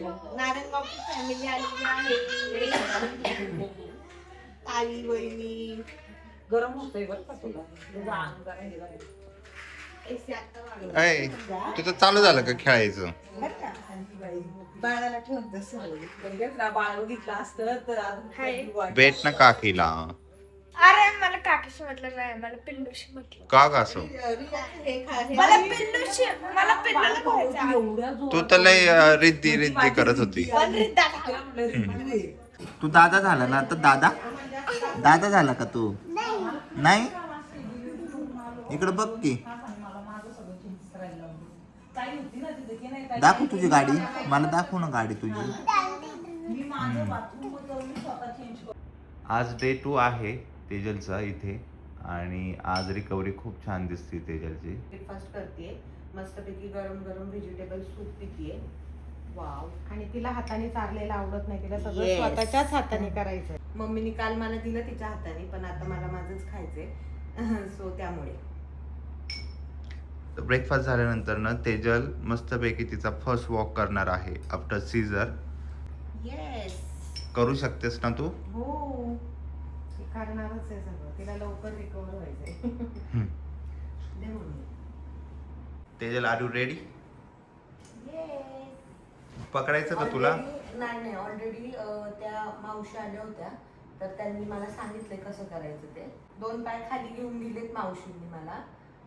नारायणगावची family आलेली आहे. ताई वहिनी गरम होतंय बरं का तुला तुझं अंग जरा हे झालंय. अय तुझं चालू झालं का खेळायचं? बाळाला ठेवून तसं लगेच ना बाळ बघितलं असतं तर अजून वाट. भेट ना काकीला. अरे मला काकीशी म्हटलं नाही, मला पिल्लूशी म्हटलं. का ग असं? मला पिल्लूशी, मला पिल्लूला बोलायचं. एवढ्या जोरात तू तर लय रिद्धी रिद्धी करत होती. पण रिद्दा तू दादा झाला ना आता? दादा झाला का तू? नाही. इकडे बघ की, दाखव तुझी गाडी मला, दाखव ना गाडी तुझी. आज डे 2 आहे तेजलचा इथे आणि आज रिकव्हरी खूप छान दिसते तेजलची. ब्रेकफास्ट करते मस्तपैकी, गरम गरम व्हेजिटेबल सूप पितीये. वाव. आणि तिला हाताने चारलेलं आवडत नाही, तिला सगळं स्वतःच्याच हाताने करायचंय. मम्मीने काल मला दिलं तिच्या हाताने, पण आता मला माझंच खायचंय. सो त्यामुळे ब्रेकफास्ट झाल्यानंतर ना तेजल मस्तपैकी तिचा फर्स्ट वॉक करणार आहे आफ्टर सीझर. येस. करू शकतेस ना तू? हो, ती करणारच आहे सगळं, तिला लवकर रिकवर व्हायचंय. दे mummy. Tejal are you ready? Yes. पकडायचं का तुला? नाही, ऑलरेडी त्या मावशी आल्या होत्या, तर त्यांनी मला सांगितलंय कसं करायचं ते. 2 पाय खाली घेऊन दिलेत मावशींनी मला.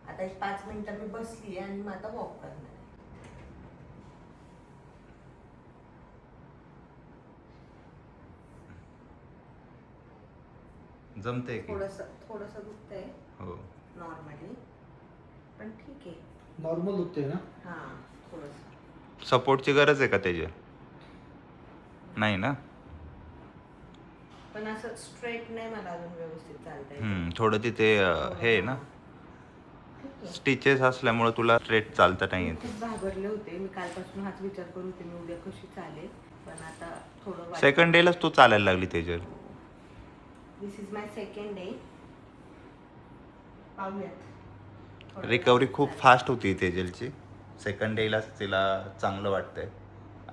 आता 5 मिनिटं मी बसली आणि मग आता वॉक करणार आहे. जमते की? थोडस दुखतंय हो. नॉर्मली, पण ठीक आहे. नॉर्मल दुखते ना? हा, थोडस. सपोर्टची गरज आहे का तेजल? नाही ना? पण असं स्ट्रेट नाही मला अजून व्यवस्थित चालता येत. थोडं तिथे हे आहे ना, स्टिचेस असल्यामुळे तुला स्ट्रेट चालता नाही येत. खूप घाबरले होते मी, कालपासून हाच विचार करत होते मी उद्या कशी चालेल, पण आता थोडं सेकंड डेलाच तू चालायला लागली तेजल. दिस इज माय सेकंड डे. पाहूयात. रिकव्हरी खूप फास्ट होती तेजलची. सेकंड डेलाच तिला चांगलं वाटतंय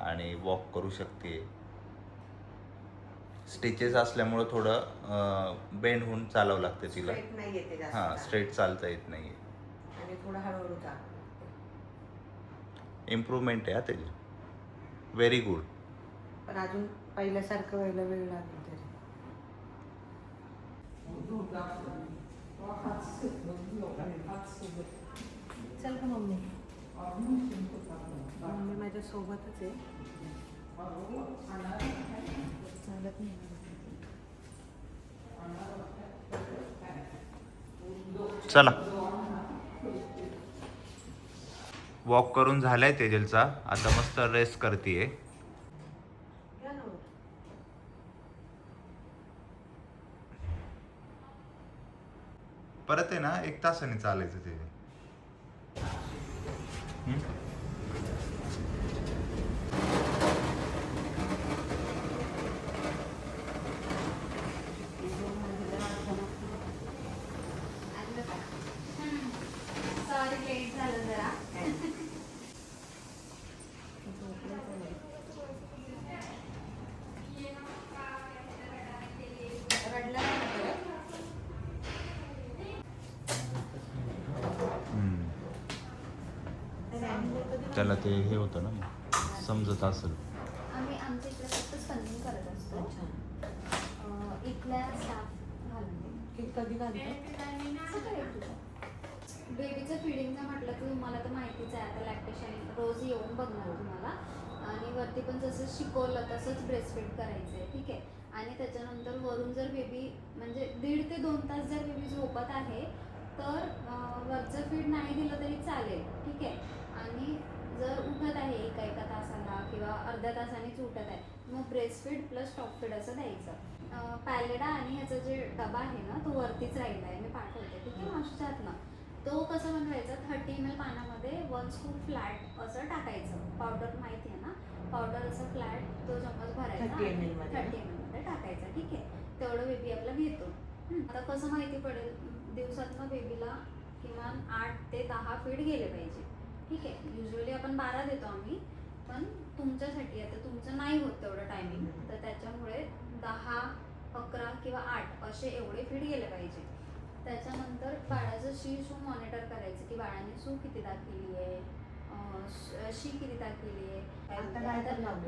आणि वॉक करू शकते. स्टिचेस असल्यामुळं थोडं बेंड होऊन चालावं लागतं तिला. स्ट्रेट नाही येते जास्त. हां, स्ट्रेट चालता येत नाही. आणि थोडं हळूहळू चालतं. इम्प्रूव्हमेंट आहे हा तेजल, व्हेरी गुड. पण अजून पहिल्यासारखं व्हायला वेळ लागेल तरी. चल का मम्मी. मम्मी माझ्या सोबतच आहे. चालत नाही. चला. वॉक करून झालाय तेजलचा, आता मस्त रेस्ट करतीये. या ना वर. परत आहे ना 1 तासाने चालायचं तेजल. सॉरी लेट झालं जरा. रडला नाही ना परत? त्याला ते हे होतं ना, समजत असेल. आम्ही आमच्या इकडे फक्त स्पंदन करत असतो. इथल्या स्टाफ घालते. कधी घालतो? सकाळी तुझं बेबीचं फिडिंगचं म्हटलं की तुम्हाला तर माहितीच आहे, आता लॅक्टेशन रोज येऊन बघणार तुम्हाला. आणि वरती पण जसं शिकवलं तसंच ब्रेस्टफीड करायचं आहे, ठीक आहे. आणि त्याच्यानंतर वरून जर बेबी म्हणजे 1.5 ते 2 तास जर बेबी झोपत आहे तर वरचं फीड नाही दिलं तरी चालेल, ठीक आहे. आणि जर उठत आहे एका तासाला किंवा अर्ध्या तासानेच उठत आहे, मग ब्रेस्टफीड प्लस टॉप फीड असं द्यायचं. पॅलेडा आणि ह्याचा जे डबा आहे ना तो वरतीच राहिला आहे, मी पाठवते, ठीक आहे. मागच्यात ना तो कसं बनवायचा, 30 ml पाण्यामध्ये 1 स्कूप फ्लॅट असं टाकायचं. पावडर माहिती आहे ना, पावडर असं फ्लॅट तो चम्मच भरायचा 30 ml मध्ये. 30 ml मध्ये टाकायचा, ठीक आहे. तेवढं बेबी आपला घेतो. आता कसं माहिती पडेल, दिवसातनं बेबीला किमान 8 ते 10 फीड गेले पाहिजे, ठीक आहे. युजली आपण 12 देतो आम्ही, पण तुमच्यासाठी आता तुमचं नाही होत तेवढं टायमिंग, तर त्याच्यामुळे 10, 11 किंवा 8 असे एवढे फीड गेले पाहिजे. त्याच्यानंतर बाळाचं शू मॉनिटर करायचं की बाळाने सू किती दाखवली आहे, शी किती दाखवली आहे.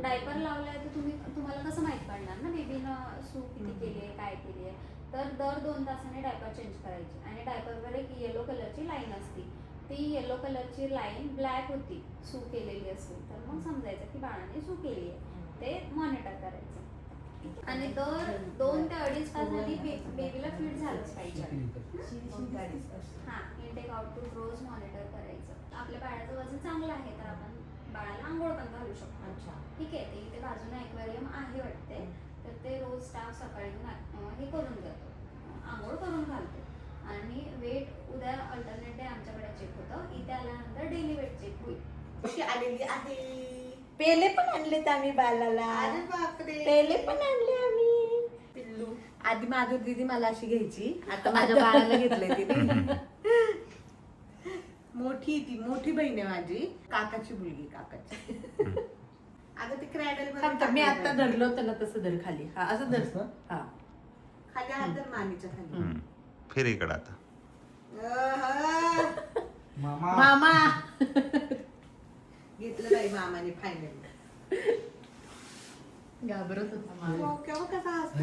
डायपर लावलाय तर तुम्हाला कसं माहीत पडणार ना बेबीनं सू किती केली आहे, काय केली आहे. तर दर 2 तासाने डायपर चेंज करायची. आणि डायपरवर एक येलो कलरची लाईन असते, ती येलो कलरची लाईन ब्लॅक होती सू केलेली असेल तर मग समजायचं की बाळाने सू केली आहे, ते मॉनिटर करायचं. आणि दर 2 ते 2.5 तासांनी बेबीला फीड झालंच पाहिजे. हां, इनटेक आउटपुट रोज मॉनिटर करायचं. आपल्या बाळाचं वजन चांगलं आहे तर आपण बाळाला आंघोळ पण घालू शकतो. अच्छा. ठीक आहे, ते इथे बाजूने ॲक्वेरियम आहे वाटते, तर ते रोज स्टाफ सकाळी हे करून जातो, आंघोळ करून घालतो. आणि वेट उद्या अल्टरनेट डे आमच्याकडे चेक होतं, इथे आल्यानंतर डेली वेट चेक होईल. कशी आलेली आहे. पेले पण आणलेत आम्ही बालाला. अरे बापरे. पेले पण आणले आम्ही. पिल्लू. आधी माधुरी दीदी मला अशी घ्यायची, आता माझ्या बाळाला घेतलंय तिने. मोठी बहीण आहे माझी, काकाची मुलगी, काकाची. अगं ते क्रॅडल मी आता धरलं होतं ना तसं धर खाली. हा असं धर. हा खाली हात धर मामीच्या खाली. फिर इकडं आता. मामा घेतलं बाई मामाने फायनल. घाबरत होता मामा. केव्हा कसा हसतो.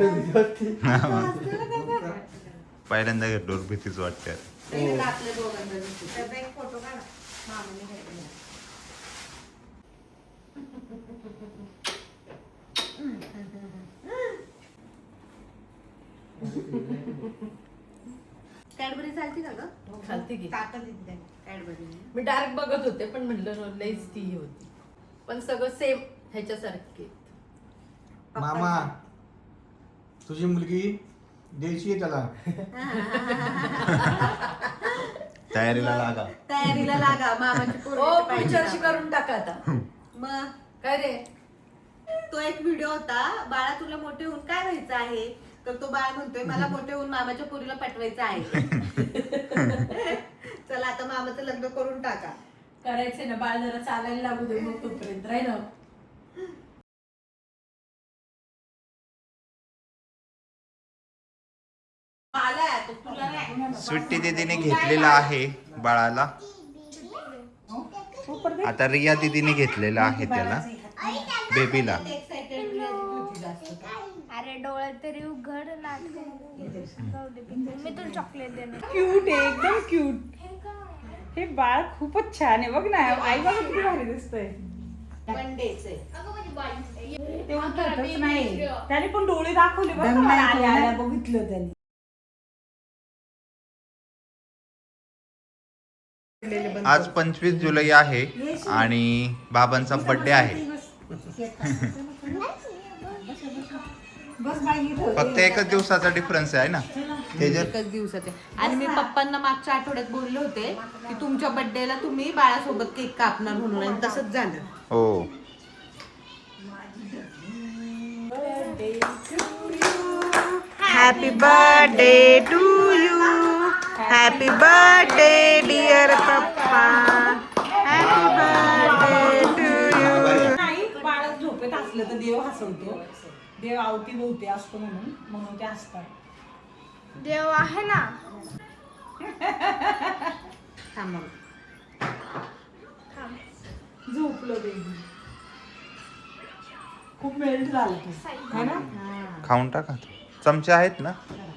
पहिल्यांदा घेतल्यावर भीतीच वाटते. आपल्या दोघांना त्याचा एक फोटो काढा मामाने घेतला. कॅडबरी चालती का ग? चालते की. काका दिली कॅडबरी. मी डार्क बघत होते पण म्हणलं लईच ती ही होती, पण सगळं सेम ह्याच्यासारखे. मामा तुझी मुलगी द्यायची आहे त्याला. तयारीला लागा. तयारीला लागा मामाची ओ पोरगी पाहिजे. पुढच्या करून टाका आता. मग काय रे तो एक व्हिडिओ होता, बाळा तुला मोठे होऊन काय व्हायचं आहे, तर तो बाळ म्हणतोय मला मोठे होऊन मामाच्या पोरीला पटवायचं आहे. चला आता मामाचं लग्न करून टाका. करायचंय ना, बाळ जरा चालायला लागू दे मग तोपर्यंत राही ना. स्वीटी दीदीने घेतलेला आहे बाळाला. आता रिया दीदीने घेतलेला आहे त्याला, बेबीला. अरे डोळे तरी उघड लागते. मी तुला चॉकलेट देणार. क्यूट आहे, एकदम क्यूट. हे बाळ खूपच छान आहे. बघ ना, आई बघ किती भारी दिसतंय. ते उठतच नाही. त्याने पण डोळे दाखवले बघ ना, आल्या आल्या बघितलं त्याने. आज 25 जुलै आहे आणि बाबांचा बर्थडे आहे. फक्त एकच दिवसाचा डिफरन्स आहे ना त्याच्यात. एकच दिवसाचे. आणि मी पप्पांना मागच्या आठवड्यात बोलले होते की तुमच्या बर्थडेला तुम्ही बाळासोबत केक कापणार म्हणून, आणि तसंच झालं. हो. Happy birthday to you. Happy birthday dear papa. Happy birthday to you. नाही, बाळ झोपेत असलं तर देव हसवतो. देव अवतीभोवती असतो म्हणून ते असतात. देव आहे ना. झोपलं बेबी. खूप मेल्ट झालं तू, है ना. खाऊन टाका. चमचे आहेत ना.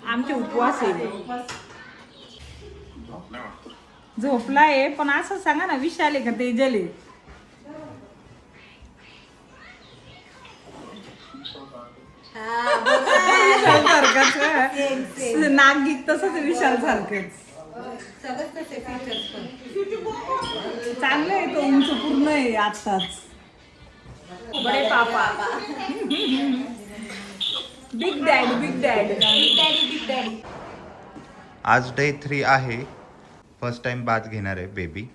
आमचे उपवास आहे. झोपलाय पण असं सांगा ना, विशाल आहे का तेजल आहे? विशाल सारखंच नाक गीत तसंच विशाल सारखंच. चांगलं आहे तो, उंच पूर्ण आहे आत्ताच. बडे पापा. Big daddy, big daddy, big daddy, big daddy. आज डे 3 आहे. फर्स्ट टाइम बाथ घेणार आहे बेबी.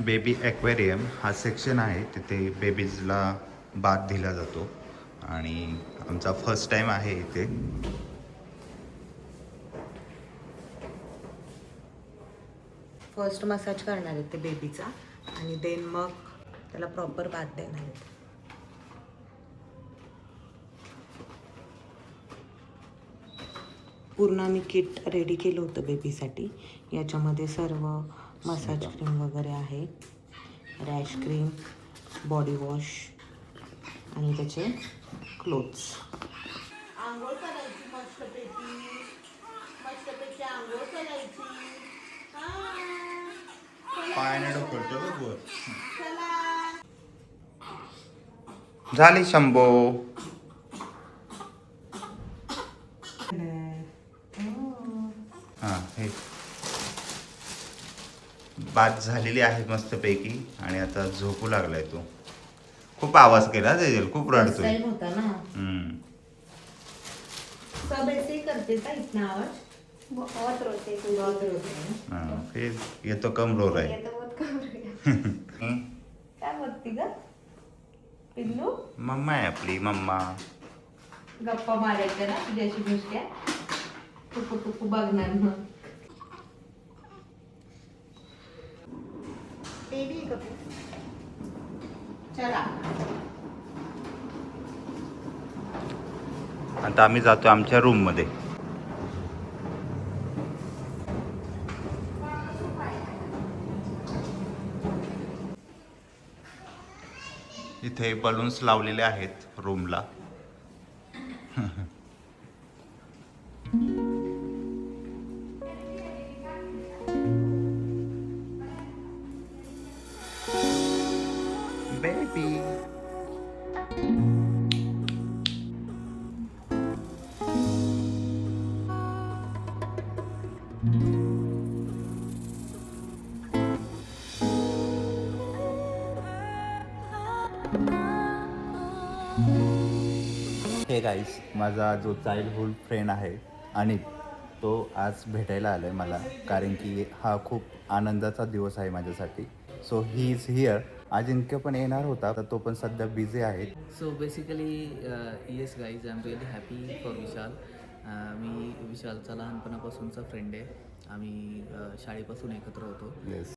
बेबी ॲक्वेरियम हा सेक्शन आहे, तिथे बेबीजला बाथ दिला जातो आणि आमचा फर्स्ट टाईम आहे इथे. फर्स्ट मसाज करणार आहेत ते बेबीचा आणि देन मग त्याला प्रॉपर बाथ देणार आहेत. पूर्ण आम्ही किट रेडी केलं होतं बेबीसाठी. याच्यामध्ये सर्व मसाज क्रीम वगैरे आहे, रॅश क्रीम, बॉडी वॉश आणि त्याचे क्लोथ्स. आंघोळ करायची मस्तपैकी, मस्तपैकी आंघोळ करायची. पायाने ढकलतो बघ वर. झाली शंभो. हां हे बात झालेली आहे मस्तपैकी आणि आता झोपू लागलाय तो. खूप आवाज केला त्याच्यात, खूप रडतोय. टाइम होता ना. सब ऐसे ही करते का इतना आवाज? बहुत रोते बहुत रोते हैं. हां, फिर ये तो कम रो रहा है. तो बहुत कम हो गया. काय बघती ग पिल्लू? मम्मा आहे आपली मम्मा. गप्पा मारायच्या ना तुझ्याशी नुसत्या. टुकू टुकू बघणार मग. बेबी गप्पू चला. आता आम्ही जातो आमच्या रूम मध्ये. इथे बलून्स लावलेले आहेत रूमला. बेबी हे गाईस, माझा जो चाइल्डहुड फ्रेंड आहे आणि तो आज भेटायला आलाय मला, कारण की हा खूप आनंदाचा दिवस आहे माझ्यासाठी. So he is here. Ajinkya पण येणार होता, तर तो पण सध्या बिझी आहे. So basically, yes guys, I'm really happy for Vishal. मी विशालचा लहानपणापासूनचा फ्रेंड आहे. आम्ही शाळेपासून एकत्र होतो. येस.